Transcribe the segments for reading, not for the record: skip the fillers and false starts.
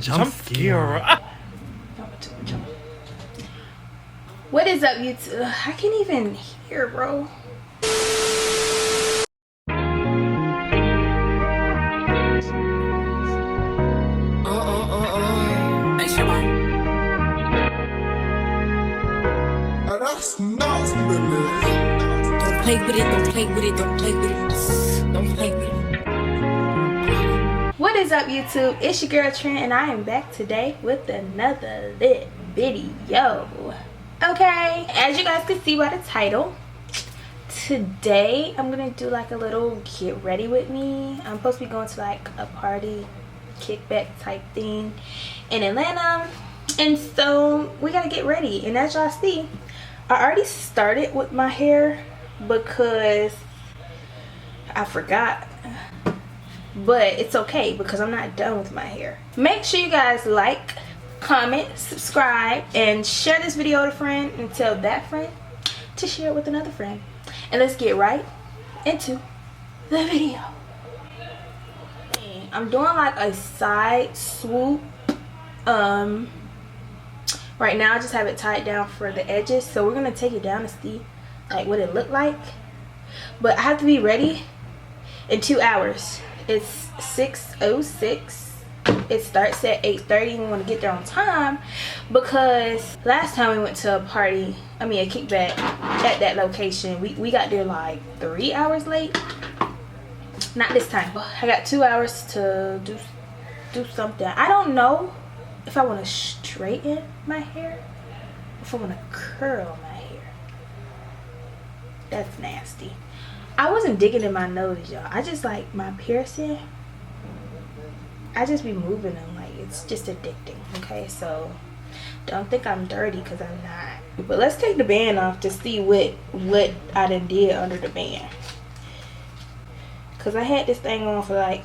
Jump scare. What is up, YouTube? I can't even hear, bro. That's nasty, baby. Don't play with it, don't play with it, don't play with it. Don't play with it. What is up, YouTube? It's your girl Trent, and I am back today with another lit video. Okay, as you guys can see by the title, today I'm gonna do like a little get ready with me. I'm supposed to be going to like a party kickback type thing in Atlanta, and so we gotta get ready. And as y'all see, I already started with my hair because I forgot, but it's okay because I'm not done with my hair. Make sure you guys like, comment, subscribe, and share this video with a friend and tell that friend to share it with another friend. And let's get right into the video. I'm doing like a side swoop. Right now I just have it tied down for the edges, so we're gonna take it down to see like what it looked like. But I have to be ready in 2 hours. It's 6:06. It starts at 8:30. We want to get there on time because last time we went to a party, a kickback at that location, we got there like 3 hours late. Not this time, but I got 2 hours to do something. I don't know if I want to straighten my hair, if I want to curl my hair. That's nasty. I wasn't digging in my nose, y'all. I just like my piercing. I just be moving them like it's just addicting. Okay, so don't think I'm dirty because I'm not. But let's take the band off to see what I done did under the band. Cause I had this thing on for like,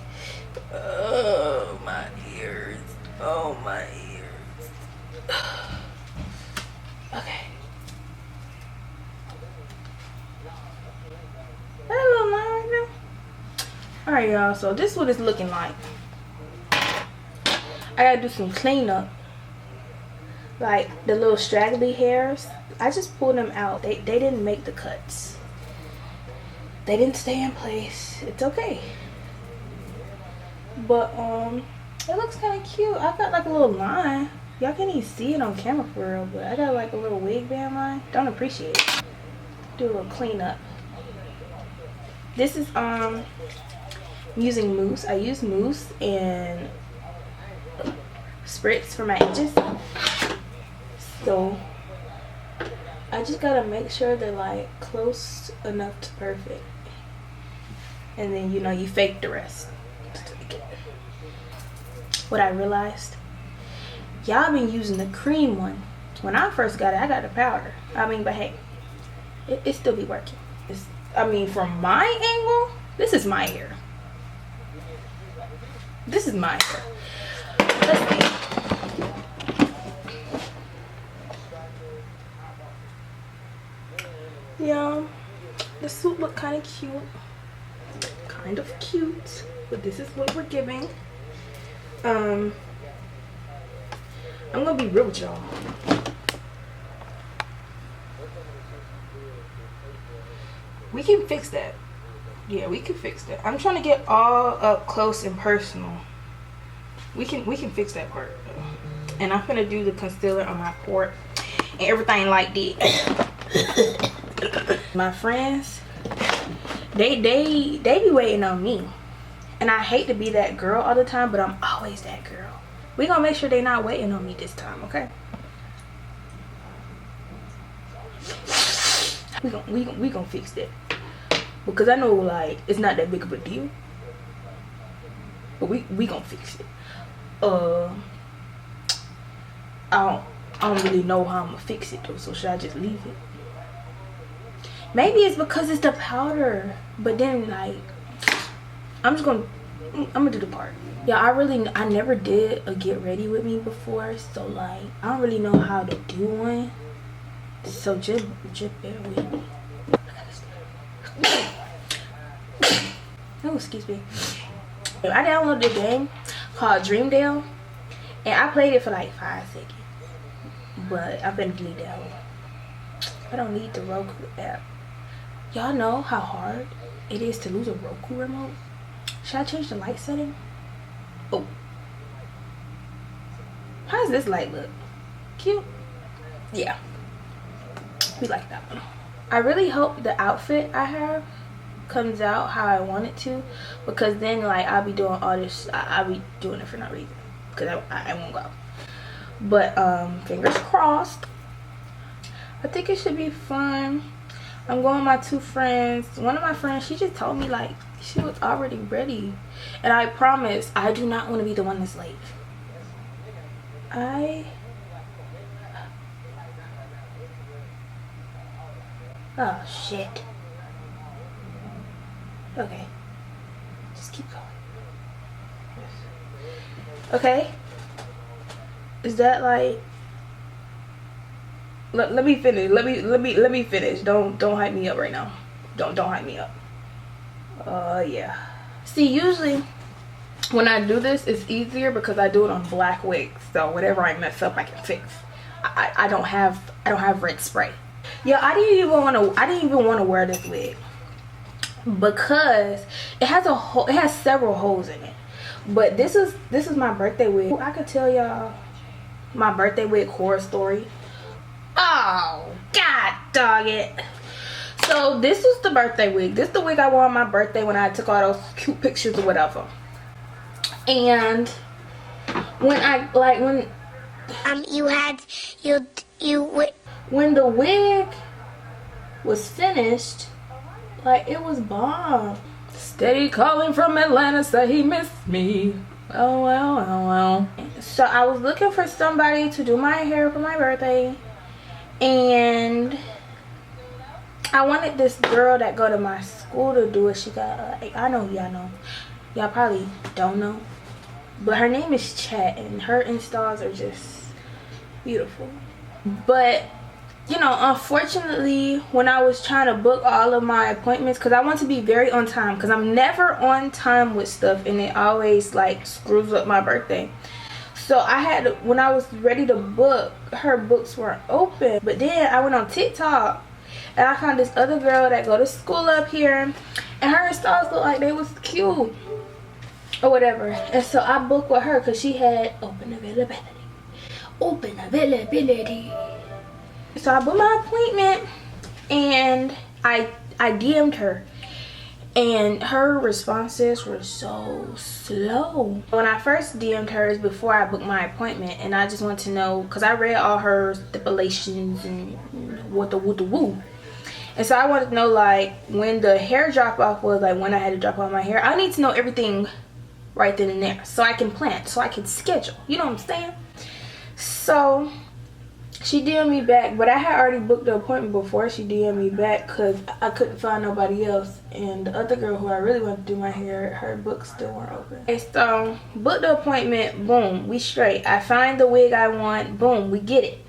oh my ears, oh my ears. Okay. That a little line right now. All right, y'all. So this is what it's looking like. I gotta do some cleanup. Like the little straggly hairs, I just pulled them out. They didn't make the cuts. They didn't stay in place. It's okay. But it looks kind of cute. I got like a little line. Y'all can't even see it on camera for real, but I got like a little wig band line. Don't appreciate it. Do a little cleanup. This is I'm using mousse. I use mousse and spritz for my edges. So I just gotta make sure they're like close enough to perfect. And then, you know, you fake the rest. What I realized, y'all been using the cream one. When I first got it, I got the powder. But hey, it still be working. From my angle, this is my hair. This is my hair. Let's see. Yeah, the suit look kind of cute. Kind of cute, but this is what we're giving. I'm gonna be real with y'all. We can fix that. Yeah, we can fix that. I'm trying to get all up close and personal. We can fix that part. And I'm gonna do the concealer on my port and everything like that. My friends, they be waiting on me, and I hate to be that girl all the time, but I'm always that girl. We gonna make sure they not waiting on me this time, okay? We gonna fix that, because I know like it's not that big of a deal, but we gonna fix it. I don't really know how I'm gonna fix it though, so should I just leave it? Maybe it's because it's the powder, but then like I'm gonna do the part. Yeah, I never did a get ready with me before, so like I don't really know how to do one. So just bear with me. Oh, excuse me. I downloaded a game called Dreamdale, And I played it for like 5 seconds. But I'm gonna delete that whole. I don't need the Roku app. Y'all know how hard it is to lose a Roku remote? Should I change the light setting? Oh. How does this light look? Cute? Yeah. We like that one. I really hope the outfit I have comes out how I want it to, because then like I'll be doing all this. I'll be doing it for no reason, because I won't go. But fingers crossed. I think it should be fun. I'm going with my 2 friends. One of my friends, she just told me like she was already ready, and I promise I do not want to be the one that's late. Oh shit. Okay, just keep going. Okay, is that like, let me finish. Let me finish. Don't hype me up right now. Don't hype me up. Yeah. See, usually when I do this, it's easier because I do it on black wigs. So whatever I mess up, I can fix. I don't have red spray. Yeah, I didn't even want to wear this wig because it has several holes in it. But this is my birthday wig. I could tell y'all my birthday wig horror story. Oh, god dog it. So this was the birthday wig. This is the wig I wore on my birthday when I took all those cute pictures or whatever. And when when the wig was finished, like, it was bomb. Steady calling from Atlanta, say he missed me. Oh well, oh well. So I was looking for somebody to do my hair for my birthday, and I wanted this girl that go to my school to do it. She got I know y'all know. Y'all probably don't know, but her name is Chat, and her installs are just beautiful. But you know, unfortunately, when I was trying to book all of my appointments, because I want to be very on time, because I'm never on time with stuff, and it always like screws up my birthday. So I had to, when I was ready to book, her books weren't open. But then I went on TikTok and I found this other girl that go to school up here, and her installs looked like they was cute or whatever. And so I booked with her because she had open availability. So I booked my appointment, and I DM'd her, and her responses were so slow. When I first DM'd her is before I booked my appointment, and I just want to know, because I read all her stipulations and what the woo. And so I wanted to know like when the hair drop off was, like when I had to drop off my hair. I need to know everything right then and there so I can plan, so I can schedule. You know what I'm saying? So she DM'd me back, but I had already booked the appointment before she DM'd me back because I couldn't find nobody else. And the other girl who I really wanted to do my hair, her books still weren't open. Okay, so booked the appointment, boom, we straight. I find the wig I want, boom, we get it.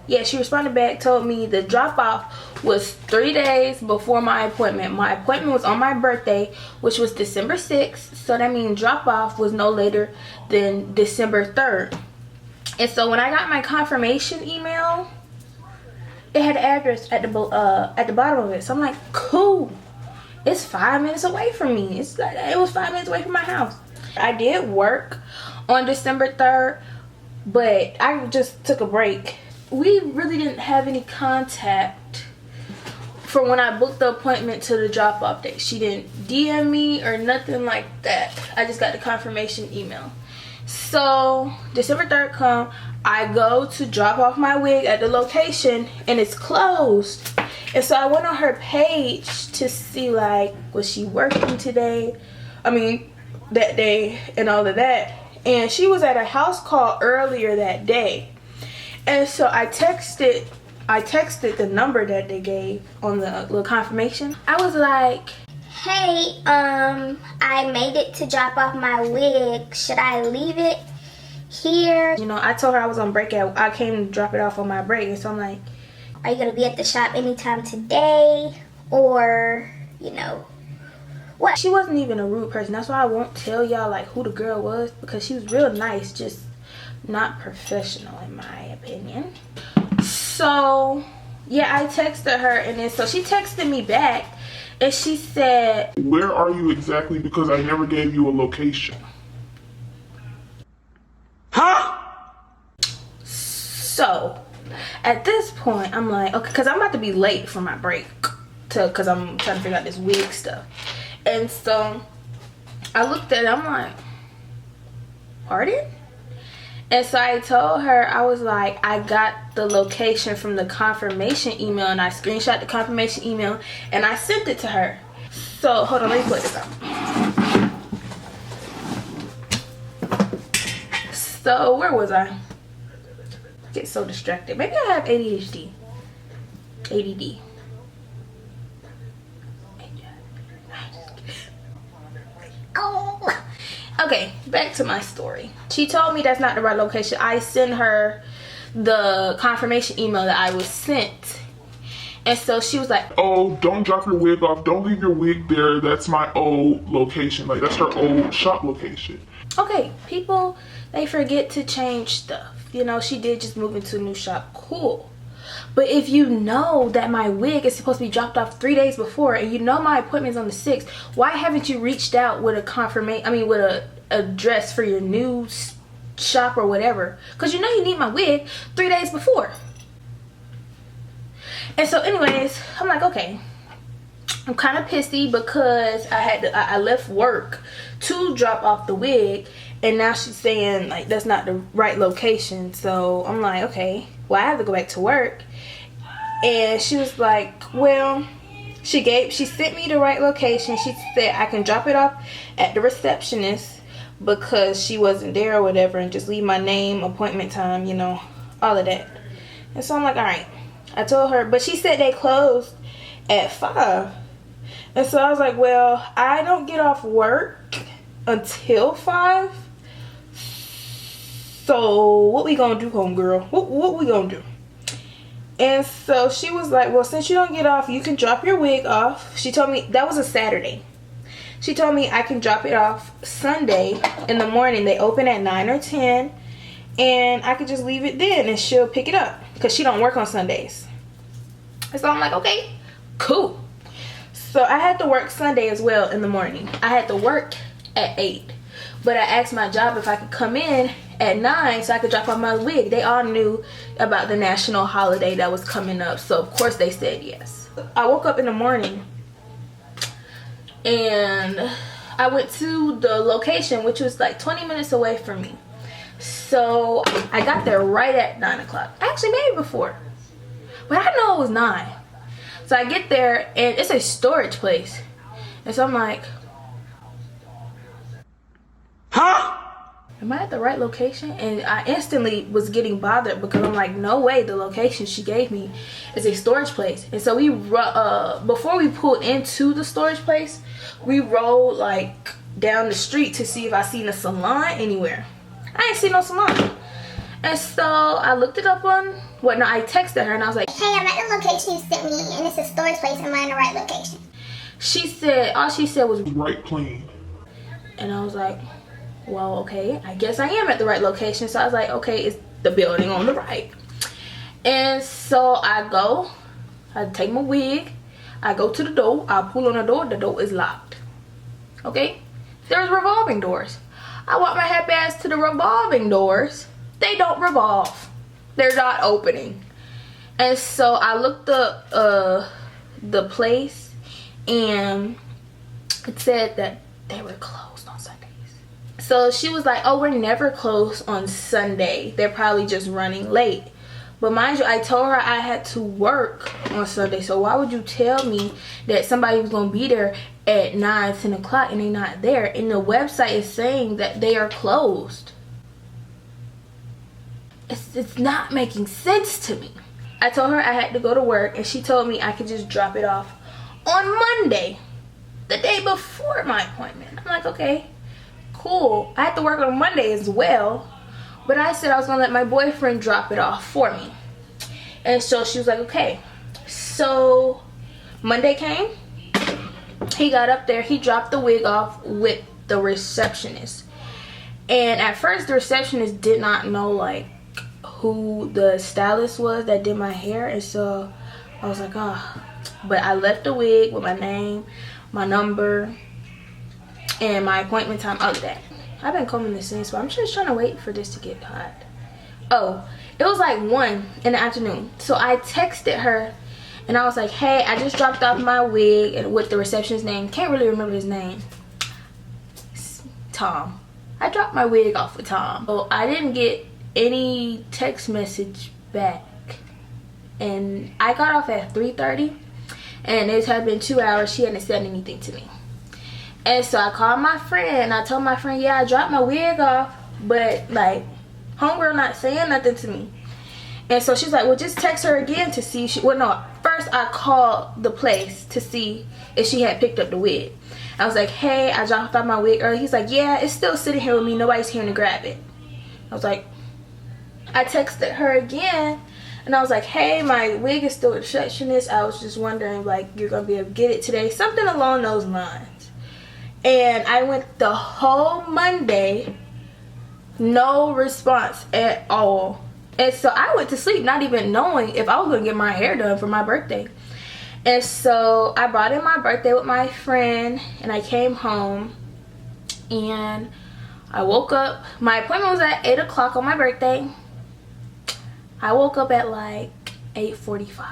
Yeah, she responded back, told me the drop off was 3 days before my appointment. My appointment was on my birthday, which was December 6th. So that means drop off was no later than December 3rd. And so when I got my confirmation email, it had the address at the bottom of it. So I'm like, cool. It's 5 minutes away from me. It was 5 minutes away from my house. I did work on December 3rd, but I just took a break. We really didn't have any contact from when I booked the appointment to the drop off date. She didn't DM me or nothing like that. I just got the confirmation email. So December 3rd come, I go to drop off my wig at the location, and it's closed. And so I went on her page to see like, was she working today? I mean, that day and all of that. And she was at a house call earlier that day. And so I texted the number that they gave on the little confirmation. I was like, hey, I made it to drop off my wig. Should I leave it here? You know, I told her I was on break. I came to drop it off on my break. And so I'm like, are you going to be at the shop anytime today? Or, you know, What? She wasn't even a rude person. That's why I won't tell y'all like who the girl was, because she was real nice, just not professional in my opinion. So yeah, I texted her, and then so she texted me back and she said, Where are you exactly? Because I never gave you a location. Huh? so at this point I'm like, okay, because I'm about to be late for my break because I'm trying to figure out this wig stuff. And so I looked at it, I'm like, pardon? And so I told her, I was like, I got the location from the confirmation email, and I screenshot the confirmation email and I sent it to her. So hold on, let me put this up. So where was I? Get so distracted. Maybe I have ADHD. ADD. Oh. Okay, back to my story. She told me that's not the right location. I sent her the confirmation email that I was sent. And so she was like, Oh, don't drop your wig off. Don't leave your wig there. That's my old location. Like, that's her old shop location. okay, people, they forget to change stuff. You know, she did just move into a new shop. Cool. But if you know that my wig is supposed to be dropped off 3 days before, and you know my appointment's on the 6th, why haven't you reached out with a confirmation, with a address for your new shop or whatever? Because you know you need my wig 3 days before. And so anyways, I'm like, okay, I'm kind of pissy because I left work to drop off the wig, and now she's saying like that's not the right location. So I'm like, okay, well I have to go back to work. And she was like, well, she sent me the right location. She said I can drop it off at the receptionist because she wasn't there or whatever, and just leave my name, appointment time, you know, all of that. And so I'm like, all right. I told her, but she said they closed at 5. And so I was like, well, I don't get off work until 5. So what we gonna do, homegirl? What we gonna do? And so she was like, well, since you don't get off, you can drop your wig off. She told me that was a Saturday. She told me I can drop it off Sunday in the morning. They open at 9 or 10. And I could just leave it then and she'll pick it up because she don't work on Sundays. And so I'm like, okay, cool. So I had to work Sunday as well in the morning. I had to work at 8. But I asked my job if I could come in at 9 so I could drop off my wig. They all knew about the national holiday that was coming up. So of course they said yes. I woke up in the morning and I went to the location, which was like 20 minutes away from me. So I got there right at 9 o'clock. Actually, maybe before. But I know it was 9. So I get there and it's a storage place. And so I'm like, huh? Am I at the right location? And I instantly was getting bothered because I'm like, no way, the location she gave me is a storage place. And so we, before we pulled into the storage place, we rode like down the street to see if I seen a salon anywhere. I ain't seen no salon. And so I looked it up on, I texted her and I was like, Hey, I'm at the location you sent me, and it's a storage place. Am I in the right location? She said, all she said was, Right plane. and I was like, well, okay, I guess I am at the right location. So I was like, okay, it's the building on the right. And so I take my wig, I go to the door, I pull on the door is locked. Okay? There's revolving doors. I walk my happy ass to the revolving doors. They don't revolve. They're not opening. And so I looked up the place, and it said that they were closed on Sundays. So she was like, oh, we're never closed on Sunday. They're probably just running late. But mind you, I told her I had to work on Sunday. So why would you tell me that somebody was going to be there at 9, 10 o'clock and they're not there? And the website is saying that they are closed. It's not making sense to me. I told her I had to go to work, and she told me I could just drop it off on Monday, the day before my appointment. I'm like, okay, cool. I had to work on Monday as well, but I said I was gonna let my boyfriend drop it off for me. And so she was like, okay. So Monday came, He got up there, he dropped the wig off with the receptionist. And at first the receptionist did not know like who the stylist was that did my hair, and so I was like, oh. But I left the wig with my name, my number, and my appointment time, all of that. I've been combing this since, but I'm just trying to wait for this to get hot. Oh, it was like 1 in the afternoon. So I texted her and I was like, hey, I just dropped off my wig, and with the receptionist's name. Can't really remember his name. Tom. I dropped my wig off with Tom. So I didn't get any text message back. And I got off at 3:30. And it had been 2 hours. She hadn't said anything to me. And so I called my friend and I told my friend, yeah, I dropped my wig off, but like homegirl not saying nothing to me. And so she's like, well, just text her again to see if she, well, no, first I called the place to see if she had picked up the wig. I was like, hey, I dropped off my wig early. He's like, yeah, it's still sitting here with me. Nobody's here to grab it. I was like, I texted her again and I was like, hey, my wig is still a receptionist. I was just wondering, like, you're going to be able to get it today. Something along those lines. And I went the whole Monday, no response at all. And so I went to sleep not even knowing if I was going to get my hair done for my birthday. And so I brought in my birthday with my friend and I came home and I woke up. My appointment was at 8 o'clock on my birthday. I woke up at like 8:45.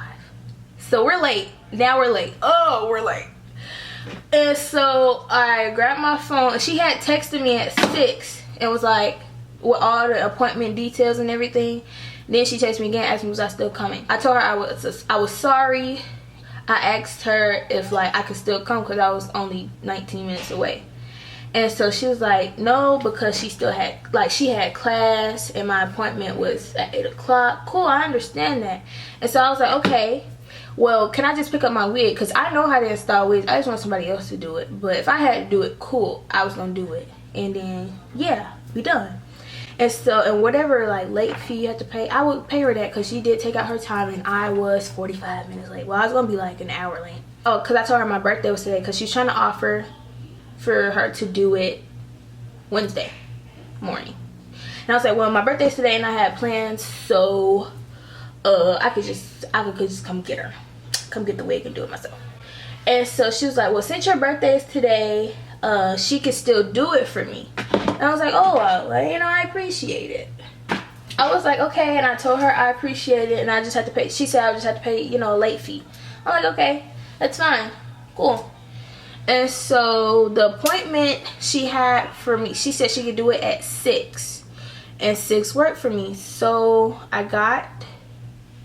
So we're late. Now we're late. Oh, we're late. And so I grabbed my phone and she had texted me at 6 and was like, with all the appointment details and everything. Then she texted me again, asked me was I still coming. I told her I was sorry. I asked her if like I could still come because I was only 19 minutes away. And so she was like, no, because she still had, like, she had class and my appointment was at 8 o'clock. Cool, I understand that. And so I was like, okay, well, can I just pick up my wig? Because I know how to install wigs. I just want somebody else to do it. But if I had to do it, cool, I was going to do it. And then, yeah, we done. And so, and whatever, like, late fee you have to pay, I would pay her that because she did take out her time and I was 45 minutes late. Well, I was going to be like an hour late. Oh, because I told her my birthday was today because she's trying to offer for her to do it Wednesday morning. And I was like, well, my birthday's today and I had plans, so I could just come get her. Come get the wig and do it myself. And so she was like, well, since your birthday is today, she could still do it for me. And I was like, oh, well, you know, I appreciate it. I was like, okay, and I told her I appreciate it and I just had to pay. She said I just had to pay, you know, a late fee. I'm like, okay, that's fine, cool. And so the appointment she had for me, she said she could do it at 6. And 6 worked for me. So I got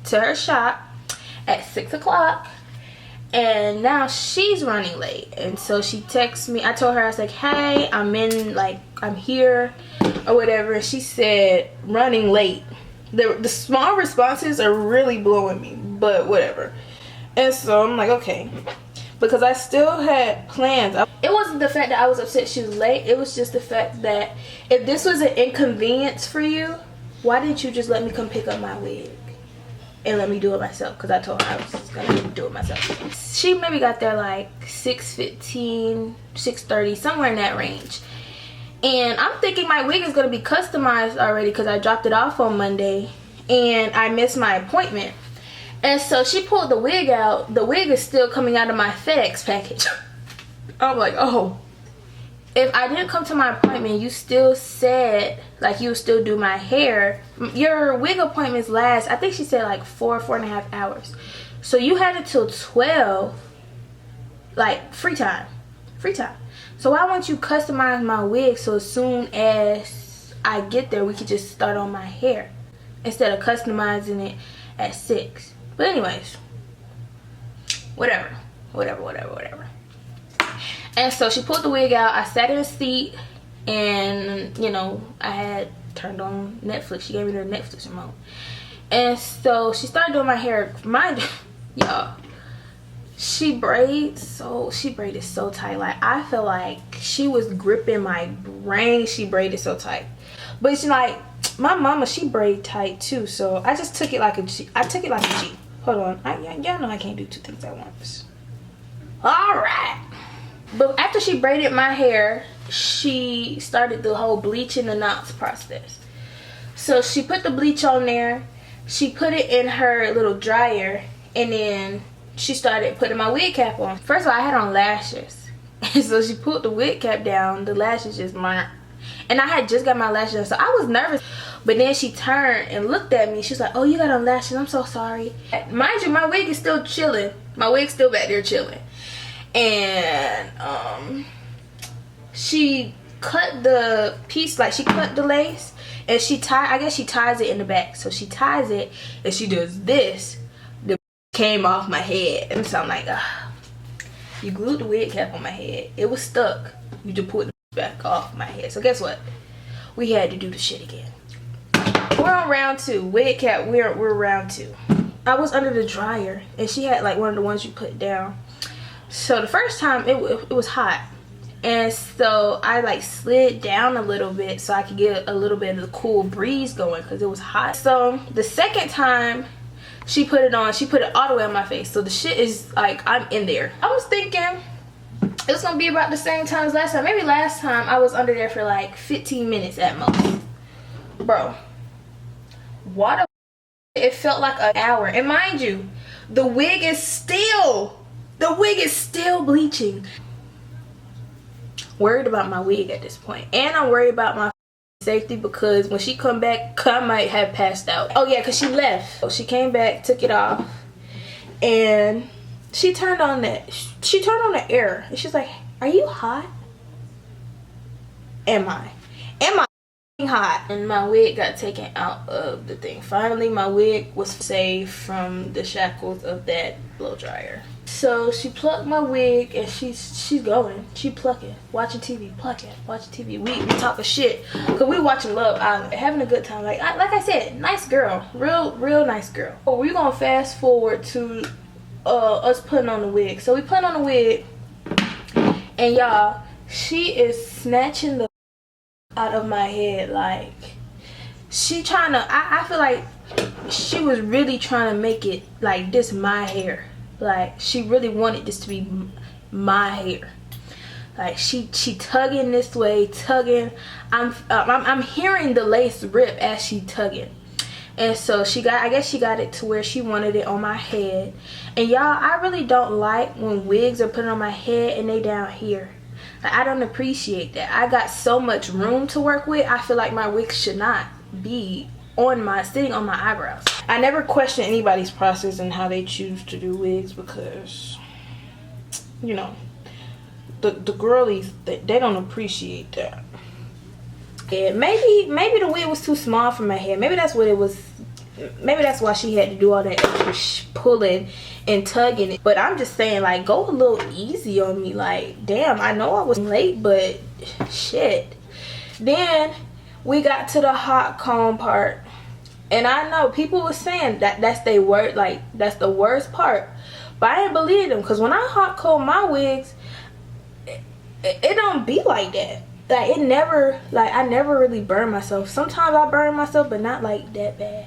to her shop at 6 o'clock. And now she's running late. And so she texts me. I told her, I was like, hey, I'm here or whatever. And she said, running late. The small responses are really blowing me. But whatever. And so I'm like, okay. Because I still had plans. It wasn't the fact that I was upset she was late. It was just the fact that if this was an inconvenience for you, why didn't you just let me come pick up my wig and let me do it myself? Because I told her I was going to do it myself. She maybe got there like 6:15, 6:30, somewhere in that range. And I'm thinking my wig is going to be customized already because I dropped it off on Monday and I missed my appointment. And so she pulled the wig out. The wig is still coming out of my FedEx package. I'm like, oh. If I didn't come to my appointment, you still said, like, you would still do my hair. Your wig appointments last, I think she said, like, 4.5 hours. So you had it till 12, like, free time. Free time. So why won't you customize my wig so as soon as I get there, we could just start on my hair instead of customizing it at 6? But anyways, whatever. And so she pulled the wig out. I sat in a seat and, you know, I had turned on Netflix. She gave me the Netflix remote. And so she started doing my hair. Mind y'all, she braided so tight. Like, I feel like she was gripping my brain. She braided so tight. But it's like, my mama, she braid tight too. So I just took it like a G. Hold on. Y'all know I can't do 2 things at once. Alright. But after she braided my hair, she started the whole bleaching the knots process. So she put the bleach on there, she put it in her little dryer, and then she started putting my wig cap on. First of all, I had on lashes. And so she put the wig cap down, the lashes just burnt. And I had just got my lashes on, so I was nervous. But then she turned and looked at me. She was like, oh, you got on lashes, I'm so sorry. Mind you, my wig is still chilling. My wig's still back there chilling. And she cut the piece, like she cut the lace, and I guess she ties it in the back. So she ties it and she does this. The came off my head. And so I'm like, you glued the wig cap on my head. It was stuck. You just put it back off my head. So guess what? We had to do the shit again. We're on round 2. Wig cap, we're round 2. I was under the dryer and she had like one of the ones you put down. So the first time it was hot. And so I like slid down a little bit so I could get a little bit of the cool breeze going because it was hot. So the second time she put it on, she put it all the way on my face. So the shit is like, I'm in there. I was thinking it was gonna be about the same time as last time. Maybe last time I was under there for like 15 minutes at most. Bro, what it felt like an hour. And mind you, the wig is still bleaching. Worried about my wig at this point, and I'm worried about my safety because when she come back, I might have passed out. Oh yeah, because she left. So she came back, took it off, and she turned on the air, and she's like, are you hot? Am I hot? And my wig got taken out of the thing. Finally, my wig was saved from the shackles of that blow dryer. So she plucked my wig and she's going. She plucking, watching TV, watching TV. We talking shit because we watching Love Island, having a good time. Like I said, nice girl, real nice girl. But we're gonna fast forward to us putting on the wig. So we put on the wig, and y'all, she is snatching the out of my head. Like she trying to. I feel like she was really trying to make it like this my hair. Like she really wanted this to be my hair. Like she tugging this way, tugging. I'm hearing the lace rip as she tugging. And so I guess she got it to where she wanted it on my head. And y'all, I really don't like when wigs are put on my head and they down here. Like, I don't appreciate that. I got so much room to work with. I feel like my wig should not be sitting on my eyebrows. I never question anybody's process and how they choose to do wigs because, you know, the girlies, they don't appreciate that. And maybe the wig was too small for my hair. Maybe that's what it was. Maybe that's why she had to do all that extra pulling and tugging. But I'm just saying, like, go a little easy on me. Like, damn, I know I was late, but shit. Then we got to the hot comb part, and I know people were saying that's the worst part, but I didn't believe them because when I hot comb my wigs, it don't be like that. Like it never, like I never really burn myself. Sometimes I burn myself, but not like that bad.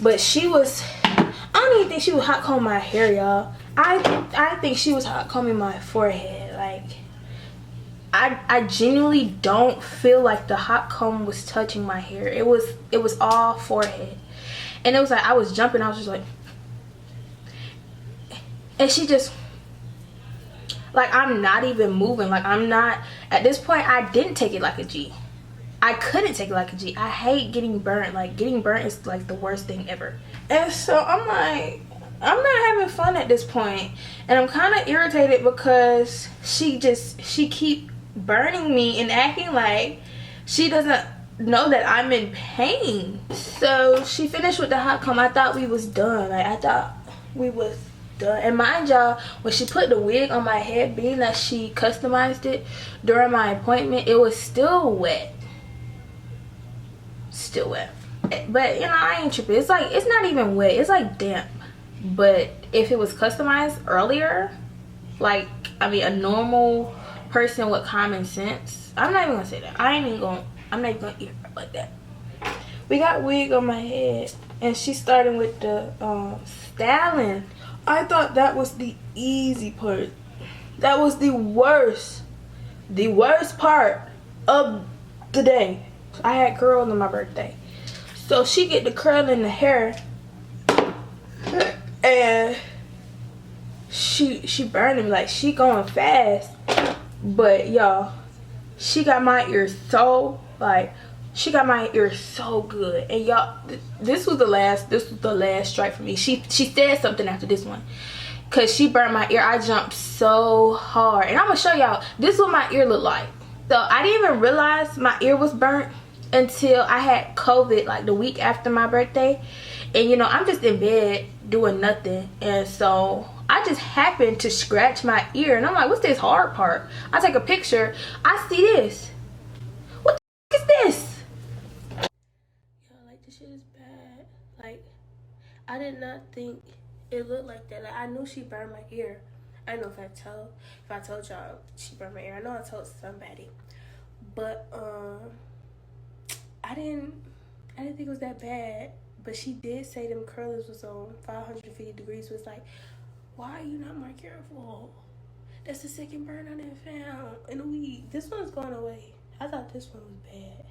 But I don't even think she was hot combing my hair, y'all. I think she was hot combing my forehead. Like I genuinely don't feel like the hot comb was touching my hair. It was all forehead. And it was like I was jumping, I was just like, and she just, like, I'm not even moving. Like, I'm not, at this point, I didn't take it like a G. I couldn't take it like a G. I hate getting burnt. Like, getting burnt is like the worst thing ever. And so I'm like, I'm not having fun at this point. And I'm kind of irritated because she keep burning me and acting like she doesn't know that I'm in pain. So she finished with the hot comb. I thought we was done. Like, I thought we was done. And mind y'all, when she put the wig on my head, being that she customized it during my appointment, it was still wet. Still wet. But, you know, I ain't tripping. It's like, it's not even wet. It's like damp. But if it was customized earlier, like, I mean, a normal person with common sense, I'm not even gonna say that. I'm not even gonna eat her like that. We got wig on my head, and she's starting with the styling. I thought that was the easy part. That was the worst part of the day. I had curls on my birthday, so she get the curl in the hair, and she burning me, like she going fast. But y'all, she got my ear so good. And y'all, this was the last strike for me. She said something after this one, cause she burned my ear. I jumped so hard, and I'm gonna show y'all. This is what my ear looked like. So I didn't even realize my ear was burnt until I had COVID, like the week after my birthday. And you know, I'm just in bed doing nothing, and so I just happened to scratch my ear, and I'm like, what's this hard part? I take a picture, I see this. What the is this? Yo, like, this shit is bad. Like, I did not think it looked like that. Like, I knew she burned my ear. I don't know if I told y'all she burned my ear. I know I told somebody, but I didn't think it was that bad. But she did say them curlers was on 550 degrees. Was like, why are you not more careful? That's the second burn I done found in a week. This one's going away. I thought this one was bad,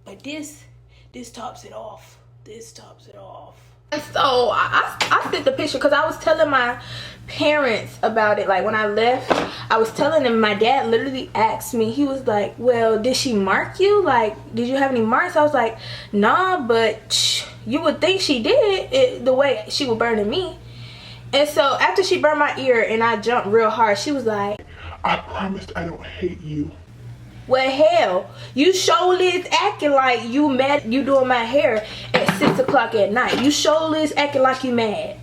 but this tops it off. This tops it off. And so I sent the picture because I was telling my parents about it. Like when I left, I was telling them. My dad literally asked me. He was like, well, did she mark you? Like, did you have any marks? I was like, nah, but you would think she did, the way she was burning me. And so after she burned my ear and I jumped real hard, she was like, I promised I don't hate you. well, hell, you surely is acting like you mad you doing my hair at 6 o'clock at night. You surely is acting like you mad.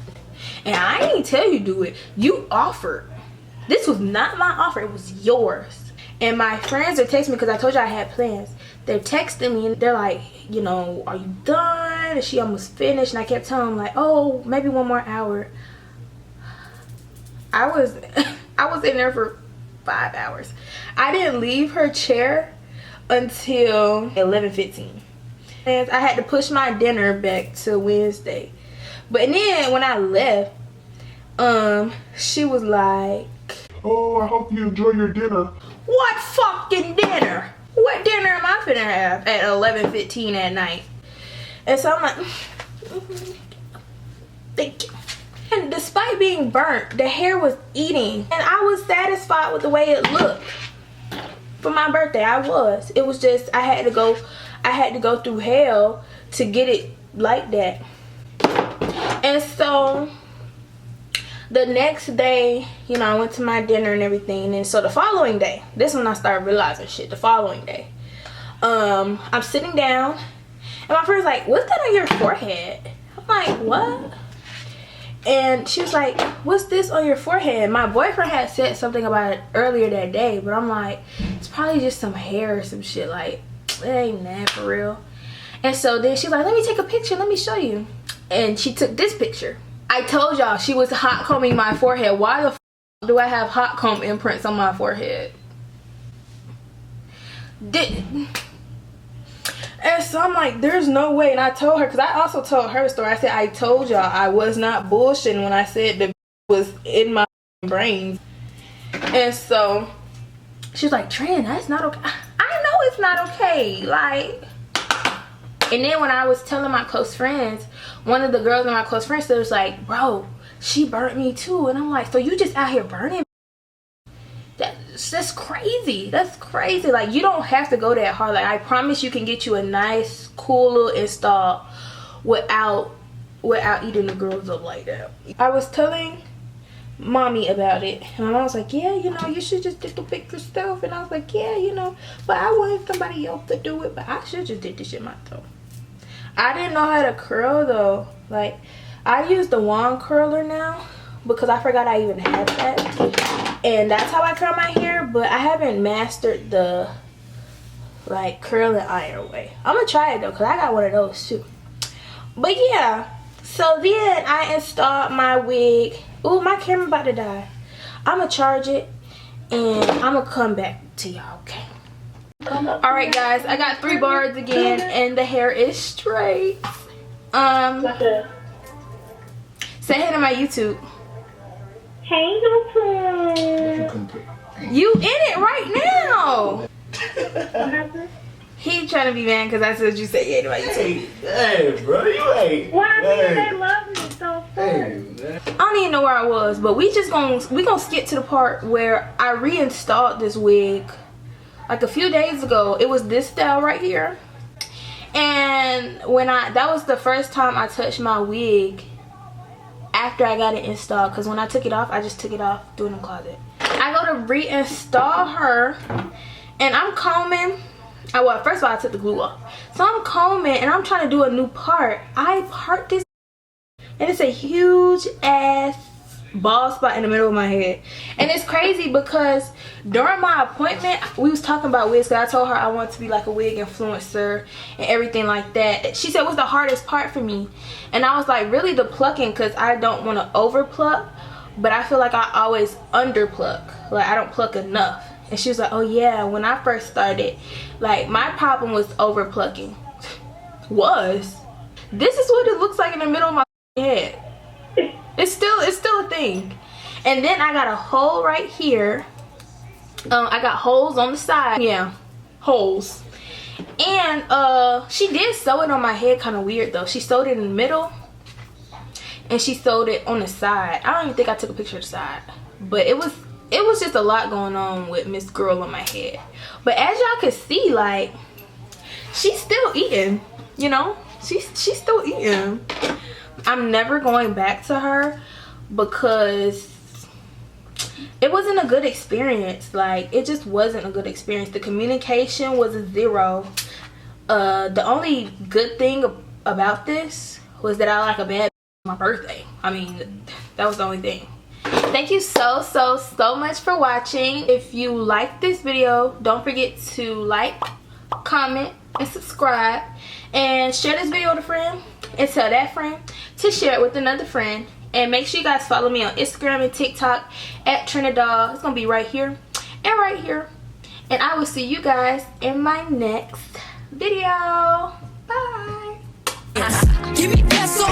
And I ain't tell you do it. You offered. This was not my offer. It was yours. And my friends are texting me because I told you I had plans. They're texting me and they're like, you know, are you done? And she almost finished. And I kept telling them like, oh, maybe one more hour. I was in there for 5 hours. I didn't leave her chair until 11:15. And I had to push my dinner back to Wednesday. But then when I left, she was like, oh, I hope you enjoy your dinner. what fucking dinner? What dinner am I finna have at 11:15 at night? And so I'm like, thank you. And despite being burnt, the hair was eating, and I was satisfied with the way it looked. For my birthday, I was. It was just I had to go through hell to get it like that. And so the next day, you know, I went to my dinner and everything. And so the following day, this when I started realizing shit. The following day, I'm sitting down, and my friend's like, "What's that on your forehead?" I'm like, "What?" And she was like, what's this on your forehead? My boyfriend had said something about it earlier that day, but I'm like, it's probably just some hair or some shit. Like, it ain't that for real. And so then she's like, let me take a picture, let me show you. And she took this picture. I told y'all she was hot combing my forehead. Why the f do I have hot comb imprints on my forehead? And so I'm like, there's no way. And I told her, because I also told her story. I said, I told y'all I was not bullshitting when I said the was in my brain. And so she's like, Trin, that's not okay. I know it's not okay. Like, and then when I was telling my close friends, one of the girls in my close friends was like, bro, she burnt me too. And I'm like, so you just out here burning? That's crazy. That's crazy. Like, you don't have to go that hard. Like, I promise you can get you a nice, cool little install without eating the girls up like that. I was telling mommy about it, and my mom was like, yeah, you know, you should just did the pic yourself. And I was like, yeah, you know, but I wanted somebody else to do it, but I should just did this shit myself. I didn't know how to curl though. Like, I use the wand curler now because I forgot I even had that, and that's how I curl my hair. But I haven't mastered the like curl and iron way. I'm gonna try it though because I got one of those too. But yeah, so then I installed my wig. Ooh, my camera about to die. I'm gonna charge it and I'm gonna come back to y'all. Okay. All right, guys, I got 3 bars again, and the hair is straight. Say hey to my YouTube. Hey, YouTube. you couldn't put. You in it right now. He trying to be mad because I said you say anyway. Hey, bro, you ain't. Why they love me so much? I don't even know where I was, but we gonna skip to the part where I reinstalled this wig like a few days ago. It was this style right here, and that was the first time I touched my wig after I got it installed, because when I took it off, I just took it off, threw it in the closet. I go to reinstall her, and I'm combing. Well, first of all, I took the glue off, so I'm combing and I'm trying to do a new part. I part this, and it's a huge ass bald spot in the middle of my head. And it's crazy because during my appointment, we was talking about wigs, because I told her I wanted to be like a wig influencer and everything like that. She said, what's the hardest part for me? And I was like, really the plucking, because I don't want to over pluck, but I feel like I always under pluck. Like I don't pluck enough. And she was like, oh yeah, when I first started, like my problem was over plucking. This is what it looks like in the middle of my head. It's still a thing. And then I got a hole right here. I got holes on the side. Yeah, holes. And she did sew it on my head kind of weird though. She sewed it in the middle and she sewed it on the side. I don't even think I took a picture of the side, but it was just a lot going on with Miss Girl on my head. But as y'all can see, like, she's still eating, you know? She's still eating. I'm never going back to her because it wasn't a good experience. Like, it just wasn't a good experience. The communication was a 0. The only good thing about this was that I like a bad on my birthday. I mean, that was the only thing. Thank you so much for watching. If you like this video, don't forget to like, comment, and subscribe, and share this video with a friend, and tell that friend to share it with another friend. And make sure you guys follow me on Instagram and TikTok at Trinidad. It's gonna be right here and right here. And I will see you guys in my next video. Bye. Give me peso.